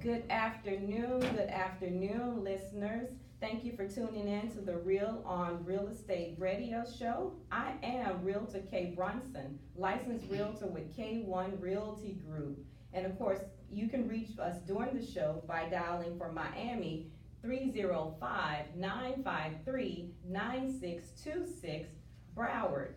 Good afternoon, listeners. Thank you for tuning in to the Real on Real Estate radio show. I am Realtor Kay Brunson, licensed realtor with K1 Realty Group. And of course, you can reach us during the show by dialing for Miami 305-953-9626, Broward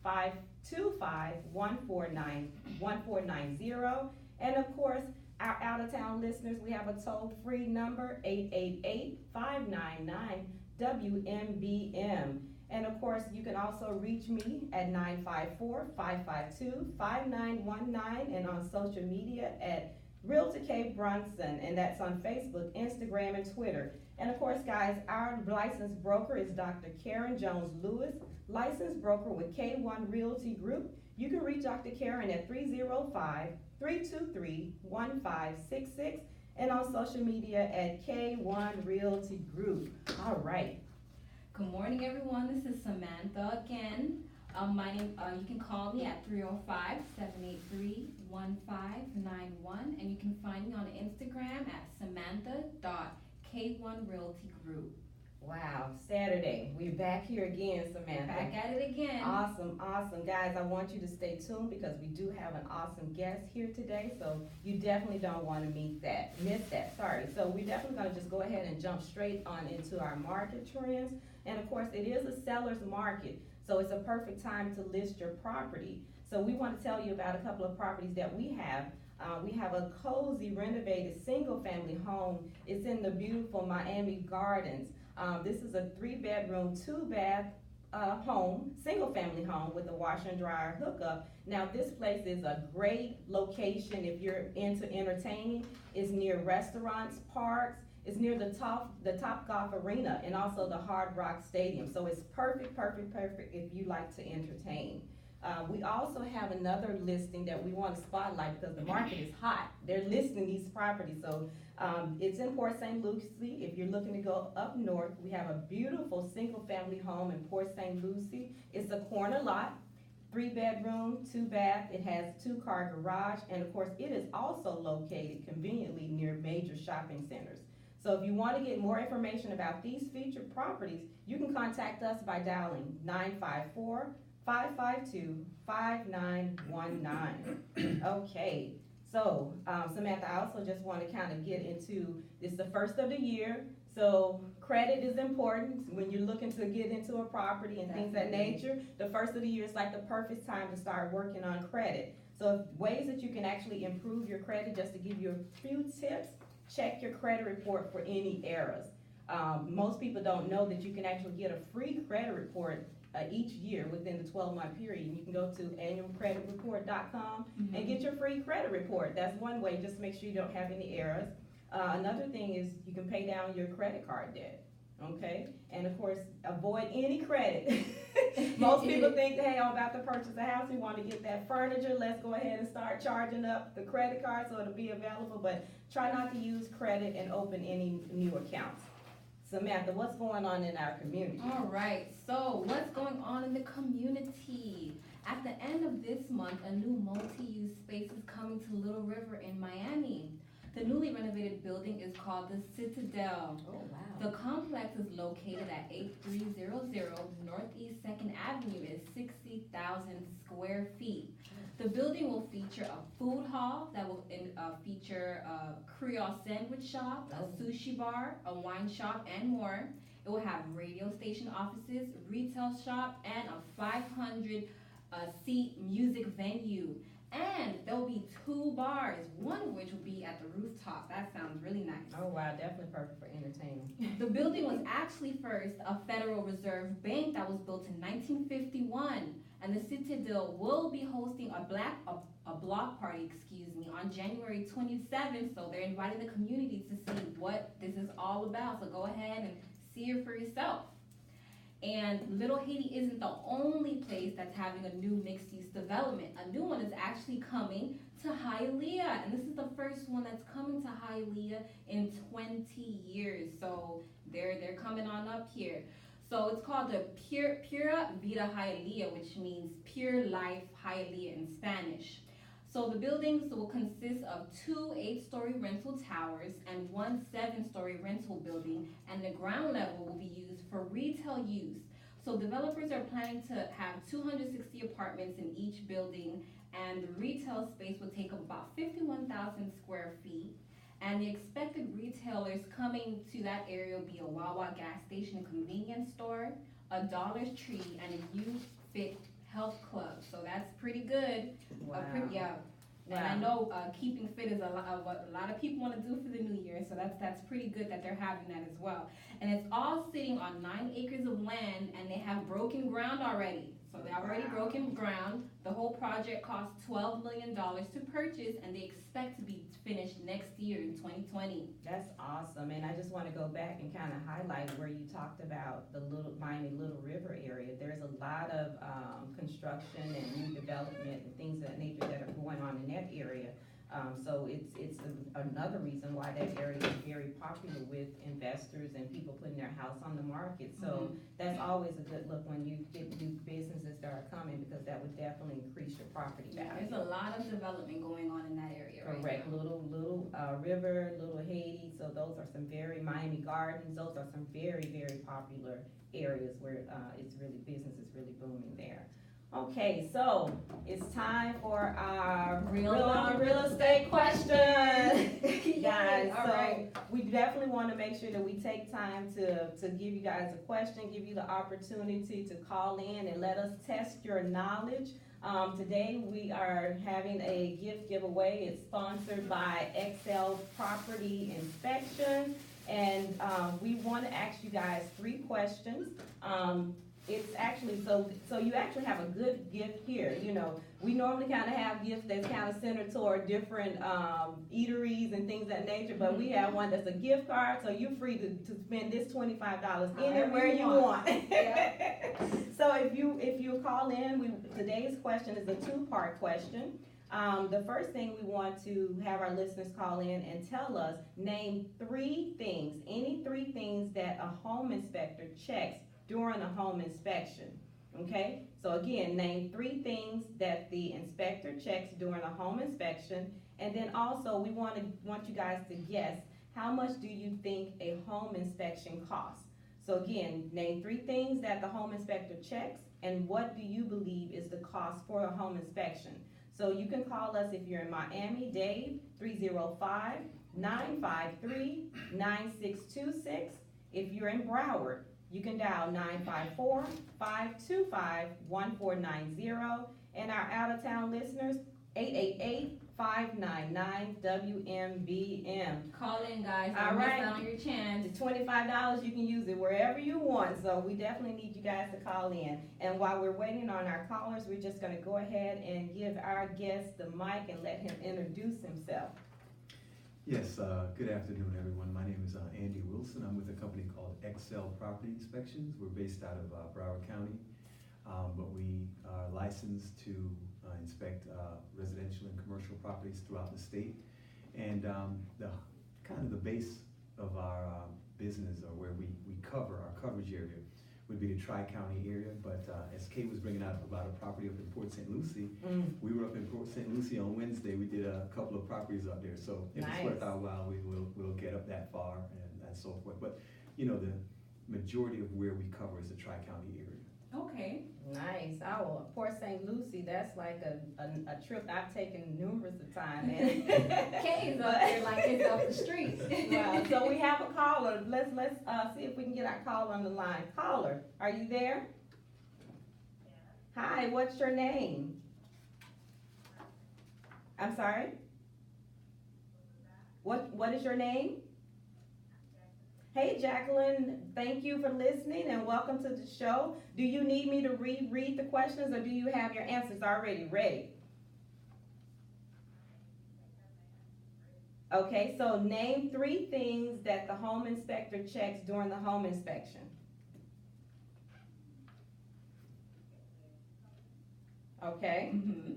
954-525-1490. And of course, our out-of-town listeners, we have a toll-free number, 888-599-WMBM. And of course, you can also reach me at 954-552-5919 and on social media at Realtor K Brunson, and that's on Facebook, Instagram, and Twitter. And of course, guys, our licensed broker is Dr. Karen Jones Lewis, licensed broker with K1 Realty Group. You can reach Dr. Karen at 305-323-1566 and on social media at K1 Realty Group. All right. Good morning, everyone. This is Samantha again. My name, you can call me at 305-783-1591, and you can find me on Instagram at samantha.k1realtygroup. Wow, Saturday. We're back here again, Samantha. Back at it again. Awesome. Guys, I want you to stay tuned because we do have an awesome guest here today, so you definitely don't want to miss that. So we're definitely going to just go ahead and jump straight on into our market trends. And of course, it is a seller's market, so it's a perfect time to list your property. So we want to tell you about a couple of properties that we have. We have a cozy, renovated, single-family home. It's in the beautiful Miami Gardens. This is a 3-bedroom, 2-bath home, single-family home with a washer and dryer hookup. Now, this place is a great location if you're into entertaining. It's near restaurants, parks. It's near the Topgolf Arena and also the Hard Rock Stadium. So it's perfect if you like to entertain. We also have another listing that we want to spotlight because the market is hot. They're listing these properties. So it's in Port St. Lucie. If you're looking to go up north, we have a beautiful single-family home in Port St. Lucie. It's a corner lot, 3-bedroom, 2-bath. It has 2-car garage, and of course, it is also located conveniently near major shopping centers. So if you want to get more information about these featured properties, you can contact us by dialing 954-552-5919. Okay, so Samantha, I also just want to kind of get into this, the first of the year. So credit is important when you're looking to get into a property and things of that nature. The first of the year is like the perfect time to start working on credit. So ways that you can actually improve your credit, just to give you a few tips. Check your credit report for any errors. Most people don't know that you can actually get a free credit report each year within the 12-month period. You can go to annualcreditreport.com and get your free credit report. That's one way, just to make sure you don't have any errors. Another thing is you can pay down your credit card debt. Okay, and of course, avoid any credit. Most people think, hey, I'm about to purchase a house, we want to get that furniture, let's go ahead and start charging up the credit card so it'll be available, but try not to use credit and open any new accounts. Samantha, what's going on in our community? All right, so what's going on in the community? At the end of this month, a new multi-use space is coming to Little River in Miami. The newly renovated building is called the Citadel. Oh, wow. The complex is located at 8300 Northeast 2nd Avenue. It is 60,000 square feet. The building will feature a food hall that will feature a Creole sandwich shop, a sushi bar, a wine shop, and more. It will have radio station offices, retail shop, and a 500 seat music venue. And there will be 2 bars, one of which will be at the rooftop. That sounds really nice. Oh, wow, definitely perfect for entertaining. The building was actually first a Federal Reserve Bank that was built in 1951. And the Citadel will be hosting a block party, on January 27th. So they're inviting the community to see what this is all about. So go ahead and see it for yourself. And Little Haiti isn't the only place that's having a new mixed-use development. A new one is actually coming to Hialeah, and this is the first one that's coming to Hialeah in 20 years. So they're coming on up here. So it's called the Pura Vida Hialeah, which means Pure Life Hialeah in Spanish. So the buildings will consist of 2 8-story rental towers and 1 7-story rental building, and the ground level will be used for retail use. So developers are planning to have 260 apartments in each building, and the retail space will take up about 51,000 square feet. And the expected retailers coming to that area will be a Wawa gas station and convenience store, a Dollar Tree, and a Youth Fit Health Club. So that's pretty good. Wow. Yeah. And I know keeping fit is what a lot of people want to do for the new year, so that's pretty good that they're having that as well. And it's all sitting on 9 acres of land, and they have broken ground already. So they already broken ground. The whole project cost $12 million to purchase, and they expect to be finished next year in 2020. That's awesome, and I just want to go back and kind of highlight where you talked about the Miami Little River area. There's a lot of construction and new development and things of that nature that are going on in that area. So it's another reason why that area is very popular with investors and people putting their house on the market. So that's always a good look when you get new businesses that are coming, because that would definitely increase your property value. There's a lot of development going on in that area. Correct. Right now. Little River, Little Haiti. So those are some very Miami Gardens. Those are some very, very popular areas where business is really booming there. Okay, so it's time for our real estate question. Guys, All right. we definitely want to make sure that we take time to give you guys a question, give you the opportunity to call in and let us test your knowledge. Today we are having a gift giveaway. It's sponsored by Excel Property Inspection, and we want to ask you guys 3 questions. It's actually, so you actually have a good gift here. You know, we normally kind of have gifts that's kind of centered toward different eateries and things of that nature, but we have one that's a gift card, so you're free to spend this $25 anywhere you want. So if you call in, today's question is a 2-part question. The first thing we want to have our listeners call in and tell us, name 3 things, any 3 things that a home inspector checks during a home inspection. Okay, so again, name 3 things that the inspector checks during a home inspection, and then also we want you guys to guess, how much do you think a home inspection costs? So again, name 3 things that the home inspector checks, and what do you believe is the cost for a home inspection? So you can call us if you're in Miami, Dave, 305-953-9626. If you're in Broward, you can dial 954-525-1490, and our out-of-town listeners, 888-599-WMBM. Call in, guys. All right. Miss out on your chance. The $25, you can use it wherever you want, so we definitely need you guys to call in. And while we're waiting on our callers, we're just going to go ahead and give our guest the mic and let him introduce himself. Yes, good afternoon, everyone. My name is Andy Wilson. I'm with a company called Excel Property Inspections. We're based out of Broward County, but we are licensed to inspect residential and commercial properties throughout the state. And the base of our business, or where we cover, our coverage area, would be the Tri-County area, but as Kate was bringing out about a property up in Port St. Lucie, we were up in Port St. Lucie on Wednesday. We did a couple of properties up there, so if it's worth our while, we'll get up that far and so forth. But you know, the majority of where we cover is the Tri-County area. Okay. Nice. Oh, Port St. Lucie, that's like a trip I've taken numerous of times. Kay's up there like it's up the street. Wow. So we have a caller. Let's see if we can get our caller on the line. Caller, are you there? Yeah. Hi, what's your name? I'm sorry? What is your name? Hey, Jacqueline, thank you for listening and welcome to the show. Do you need me to read the questions, or do you have your answers already ready? Okay, so name 3 things that the home inspector checks during the home inspection. Okay. Mm-hmm.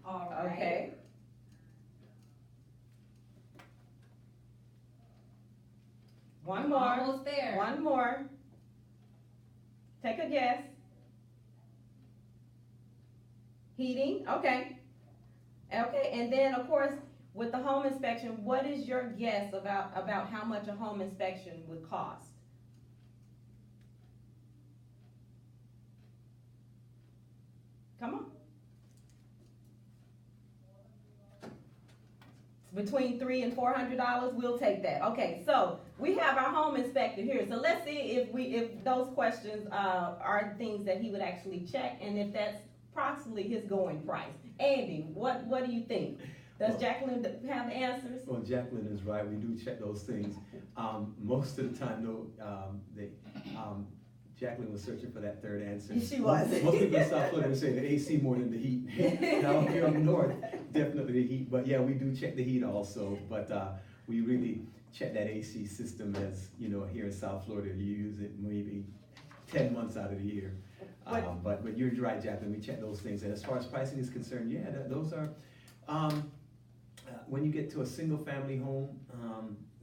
All right. Okay. One more. Almost there. One more. Take a guess. Heating, okay. Okay, and then of course, with the home inspection, what is your guess about how much a home inspection would cost? Come on. Between $300 and $400, we'll take that. Okay, so we have our home inspector here. So let's see if those questions are things that he would actually check, and if that's approximately his going price. Andy, what do you think? Does Jacqueline have the answers? Well, Jacqueline is right. We do check those things. Most of the time, though, Jacqueline was searching for that third answer. She was. Most people in South Florida would say the AC more than the heat. Now here up north, definitely the heat. But yeah, we do check the heat also. But we really check that AC system, as you know, here in South Florida, you use it maybe 10 months out of the year. But you're right, Jacqueline. We check those things. And as far as pricing is concerned, yeah, those are. When you get to a single family home,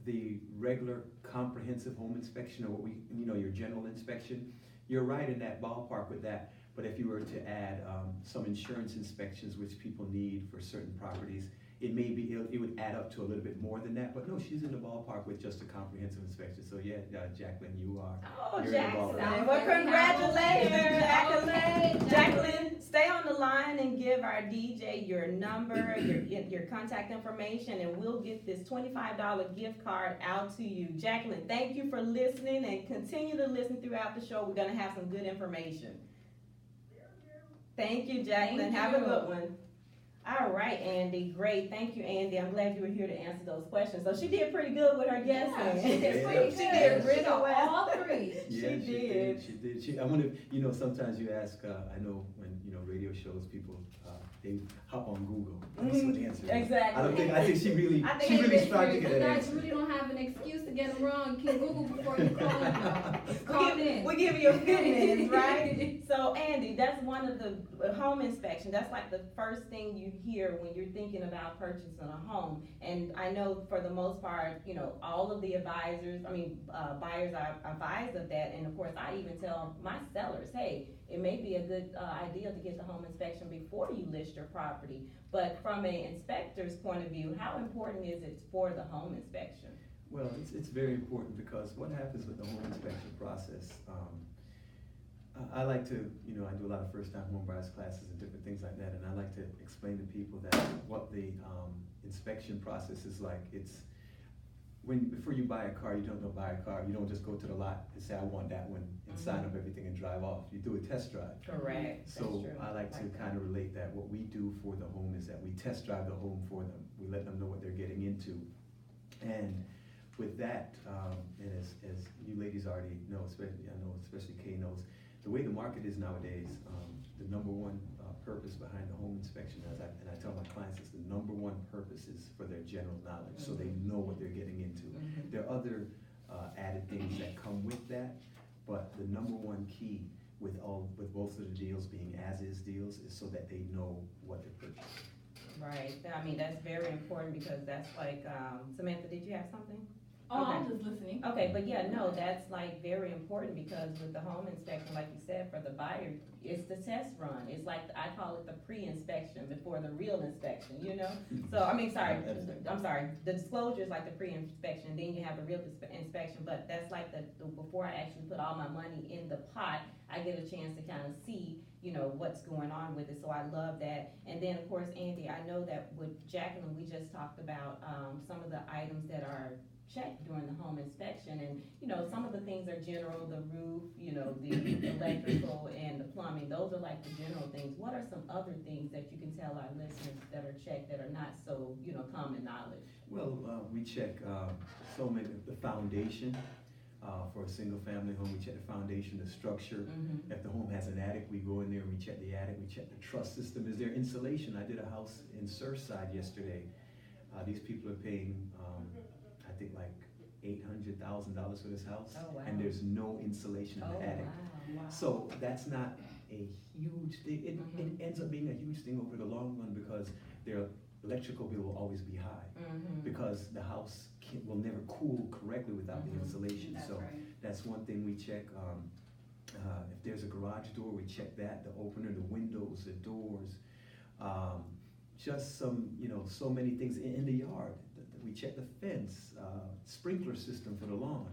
the regular comprehensive home inspection, or what we, your general inspection, you're right in that ballpark with that. But if you were to add some insurance inspections, which people need for certain properties, it would add up to a little bit more than that. But no, she's in the ballpark with just a comprehensive inspection. So yeah, Jacqueline, you are. Oh, you're Jacqueline! in the ballpark. Well, congratulations, Okay, Jacqueline. Jacqueline, stay on the line and give our DJ your number, your contact information, and we'll get this $25 gift card out to you. Jacqueline, thank you for listening, and continue to listen throughout the show. We're gonna have some good information. Thank you, Jacqueline. Thank Have a you. good one. All right, Andy. Great. Thank you, Andy. I'm glad you were here to answer those questions. So she did pretty good with her guessing. Yeah, she did Yeah. pretty good. She did really She got well. all three. Yeah, She did. She did. I wonder, sometimes you ask, I know when, radio shows, people, they hop on Google. That's what the answer is. Exactly. I think she really, I think she it really is strived to You get that guys answer. really don't have an excuse to get them wrong. You can Google before you call them. Just call in. We give you a few minutes, right? So Andy, that's one of the home inspection. That's like the first thing you hear when you're thinking about purchasing a home. And I know for the most part, all of the buyers are advised of that. And of course, I even tell my sellers, hey, it may be a good idea to get the home inspection before you list your property. But from an inspector's point of view, how important is it for the home inspection? Well, it's very important, because what happens with the home inspection process, I like to, I do a lot of first-time home buyers classes and different things like that, and I like to explain to people that what the inspection process is like. It's before you buy a car, you don't buy a car, you don't just go to the lot and say, I want that one, and sign up everything and drive off. You do a test drive. Correct. So I like to kind of relate that what we do for the home is that we test drive the home for them. We let them know what they're getting into. And with that, and as you ladies already know, especially Kay knows, the way the market is nowadays, the number one purpose behind the home inspection, and I tell my clients, is the number one purpose is for their general knowledge, so they know what they're getting into. There are other added things that come with that, but the number one key with both of the deals being as-is deals is so that they know what they're purchasing. Right. I mean, that's very important, because that's like, Samantha, did you have something? Oh, Okay. I'm just listening. Okay, but yeah, no, that's like very important, because with the home inspection, like you said, for the buyer, it's the test run. It's like, I call it the pre-inspection before the real inspection, So, I'm sorry, the disclosure is like the pre-inspection, then you have the real inspection, but that's like the before I actually put all my money in the pot, I get a chance to kind of see, what's going on with it, so I love that. And then, of course, Andy, I know that with Jacqueline, we just talked about, some of the items that are checked during the home inspection, and some of the things are general, the roof, the electrical and the plumbing, those are like the general things. What are some other things that you can tell our listeners that are checked that are not so common knowledge? Well, we check the foundation for a single family home. We check the foundation, the structure. If the home has an attic, we go in there and we check the attic. We check the truss system. Is there insulation? I did a house in Surfside yesterday. These people are paying I think like $800,000 for this house. Oh, wow. And there's no insulation in the attic. Wow. So that's not a huge thing. It ends up being a huge thing over the long run, because their electrical bill will always be high, because the house will never cool correctly without the insulation. That's So right. that's one thing we check. If there's a garage door, we check that, the opener, the windows, the doors. just some, so many things in the yard. We check the fence, sprinkler system for the lawn.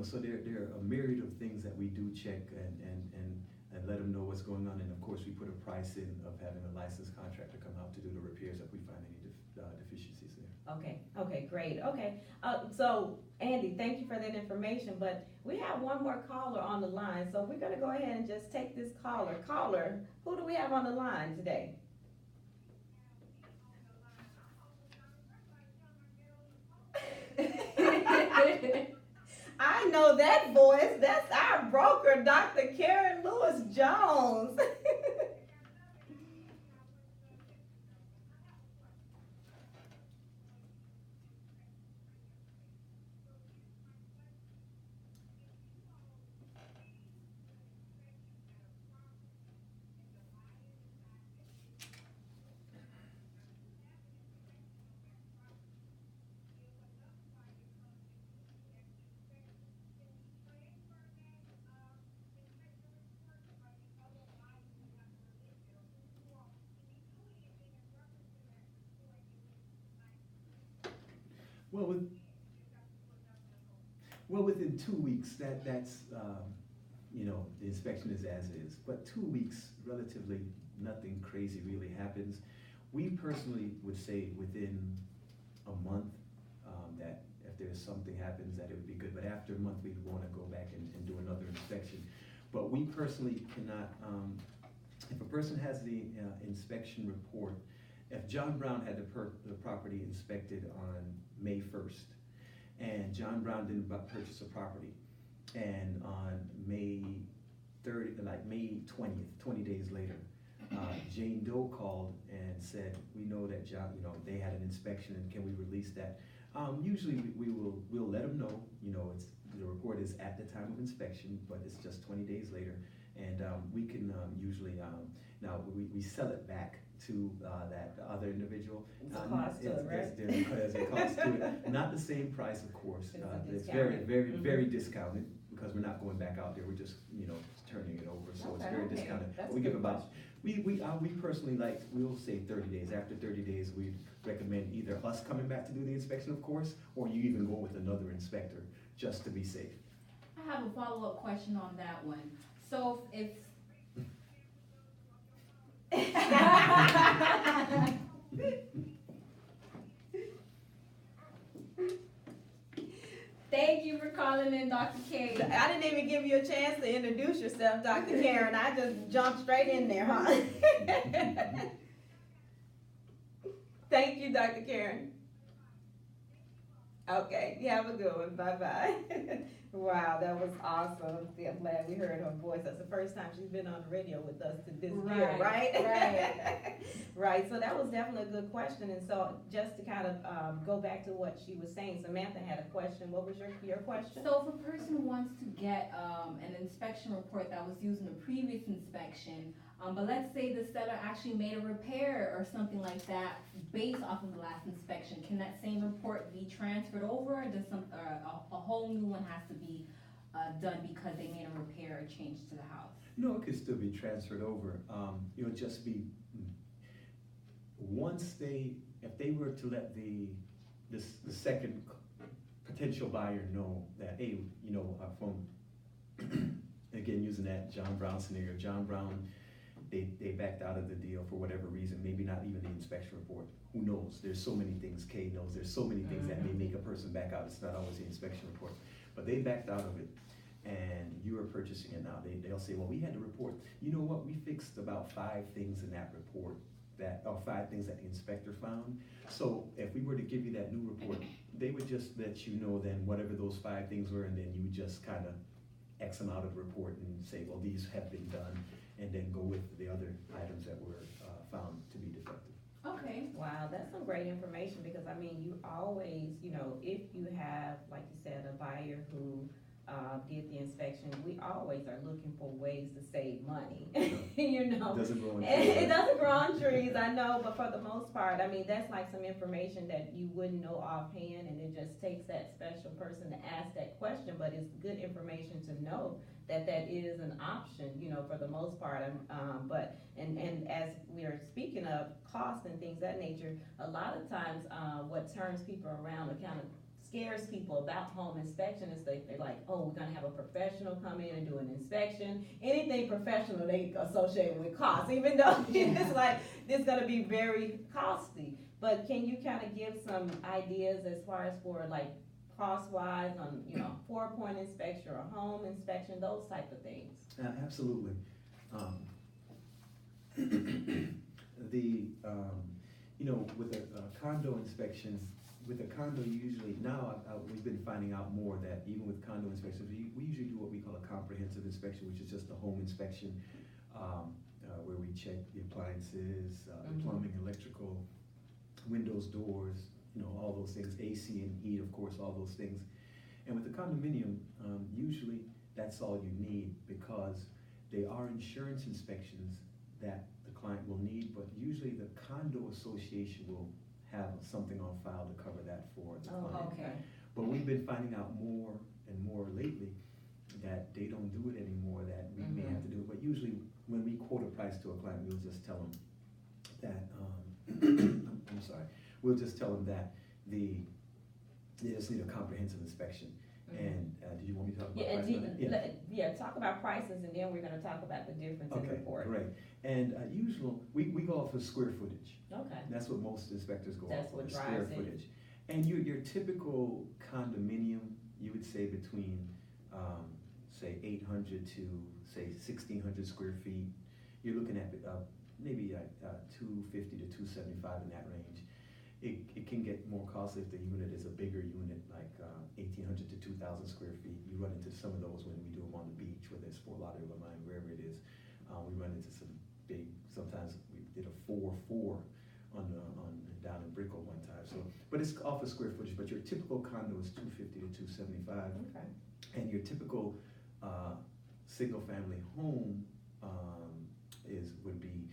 So there are a myriad of things that we do check and let them know what's going on. And of course, we put a price in of having a licensed contractor come out to do the repairs if we find any deficiencies there. Okay, great, okay. So Andy, thank you for that information, but we have one more caller on the line, so we're gonna go ahead and just take this caller. Caller, who do we have on the line today? I know that voice. That's our broker, Dr. Karen Lewis Jones. Well, within 2 weeks, that's the inspection is as is. But 2 weeks, relatively, nothing crazy really happens. We personally would say within a month, that if there's something happens, that it would be good. But after a month, we'd want to go back and do another inspection. But we personally cannot, if a person has the inspection report, if John Brown had the property inspected on May 1st, and John Brown didn't purchase a property, and on May 30th, like May 20th, 20 days later, Jane Doe called and said, we know that John, they had an inspection, and can we release that? Usually we'll let them know, it's, the report is at the time of inspection, but it's just 20 days later, and we can usually, now we sell it back to that other individual. It's a cost to it, right? There's a cost to it. Not the same price, of course. It's very, very, very discounted because we're not going back out there. We're just, turning it over. So it's very discounted. That's We a give good about, we personally we'll say 30 days. After 30 days, we recommend either us coming back to do the inspection, of course, or you even go with another inspector just to be safe. I have a follow-up question on that one. So if Thank you for calling in, Dr. K. I didn't even give you a chance to introduce yourself, Dr. Karen. I just jumped straight in there, huh? Thank you, Dr. Karen. Okay, you have a good one. Bye-bye. Wow, that was awesome. I'm glad we heard her voice. That's the first time she's been on the radio with us to this year, right? Right. Right, so that was definitely a good question. And so just to kind of go back to what she was saying, Samantha had a question. What was your question? So if a person wants to get an inspection report that was used in a previous inspection, but let's say the seller actually made a repair or something like that based off of the last inspection, can that same report be transferred over, or does a whole new one has to be done because they made a repair or change to the house? No, it could still be transferred over. It'll just be, if they were to let the second potential buyer know that, hey, from, again, using that John Brown scenario, John Brown, they backed out of the deal for whatever reason, maybe not even the inspection report. Who knows? There's so many things, Kay knows, there's so many things that may make a person back out. It's not always the inspection report. But they backed out of it, and you are purchasing it now. They'll say, well, we had to report. You know what? We fixed about 5 things in that report, or 5 things that the inspector found. So if we were to give you that new report, they would just let you know then whatever those 5 things were, and then you would just kind of X them out of the report and say, well, these have been done, and then go with the other items that were found to be defective. Okay. Wow, that's some great information, because I mean, you always, if you have, like you said, a buyer who did the inspection, we always are looking for ways to save money, It doesn't grow on trees. It doesn't grow on trees, I know, but for the most part, I mean, that's like some information that you wouldn't know offhand, and it just takes that special person to ask that question, but it's good information to know that that is an option, for the most part. And as we are speaking of cost and things of that nature, a lot of times, what turns people around and kind of scares people about home inspection is they're like, oh, we're gonna have a professional come in and do an inspection. Anything professional they associate with cost, even though it's like, it's gonna be very costly. But can you kind of give some ideas as far as for like cost-wise on, 4-point inspection or home inspection, those type of things? Absolutely. With a condo inspection, with a condo usually, now we've been finding out more that even with condo inspections, we usually do what we call a comprehensive inspection, which is just a home inspection, where we check the appliances, the plumbing, electrical, windows, doors, all those things, AC and heat, of course, all those things. And with the condominium, usually that's all you need, because they are insurance inspections that the client will need, but usually the condo association will have something on file to cover that for the client. Okay. But we've been finding out more and more lately that they don't do it anymore, that we may have to do it. But usually when we quote a price to a client, we'll just tell them that, I'm sorry, we'll just tell them that they just need a comprehensive inspection. And do you want me to talk about price? Talk about prices, and then we're gonna talk about the difference in the report. Okay, great. And usually, we go off of square footage. Okay. That's what most inspectors go That's off what of, drives square it. footage. And your typical condominium, you would say between, say 800 to say 1,600 square feet. You're looking at maybe 250 to 275 in that range. It can get more costly if the unit is a bigger unit, like 1,800 to 2,000 square feet. You run into some of those when we do them on the beach, whether it's Fort Lauderdale, Mine, wherever it is. We run into some big. Sometimes we did a 4-4 on down in Brickell one time. So, but it's off of square footage. But your typical condo is 250 to 275. Okay. And your typical single-family home would be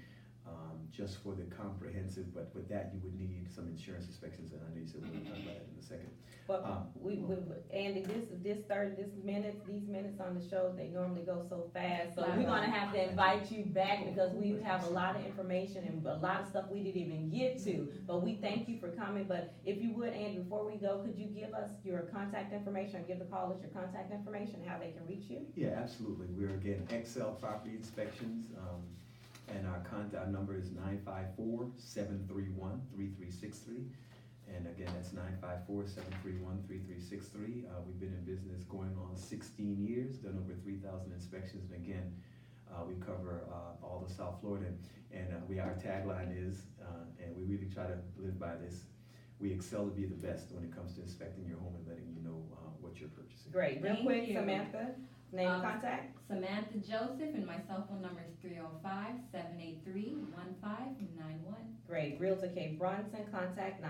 just for the comprehensive, but with that you would need some insurance inspections, and I know you said we'll talk about that in a second. But Andy, these minutes on the show, they normally go so fast, so we're gonna have to invite you back, because we have a lot of information and a lot of stuff we didn't even get to. But we thank you for coming. But if you would, Andy, before we go, could you give us your contact information, or give the callers your contact information, how they can reach you? Yeah, absolutely. We're again Excel Property Inspections. And our contact number is 954-731-3363. And again, that's 954-731-3363. We've been in business going on 16 years, done over 3,000 inspections. And again, we cover all of South Florida. And our tagline is, and we really try to live by this, we excel to be the best when it comes to inspecting your home and letting you know what you're purchasing. Great. Real Thank quick, you. Samantha, name and contact? Samantha Joseph, and my cell phone number is 305-783-1591. Great. Realtor K. Bronson, contact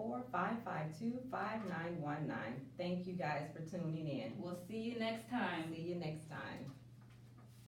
954-552-5919. Thank you guys for tuning in. We'll see you next time. See you next time.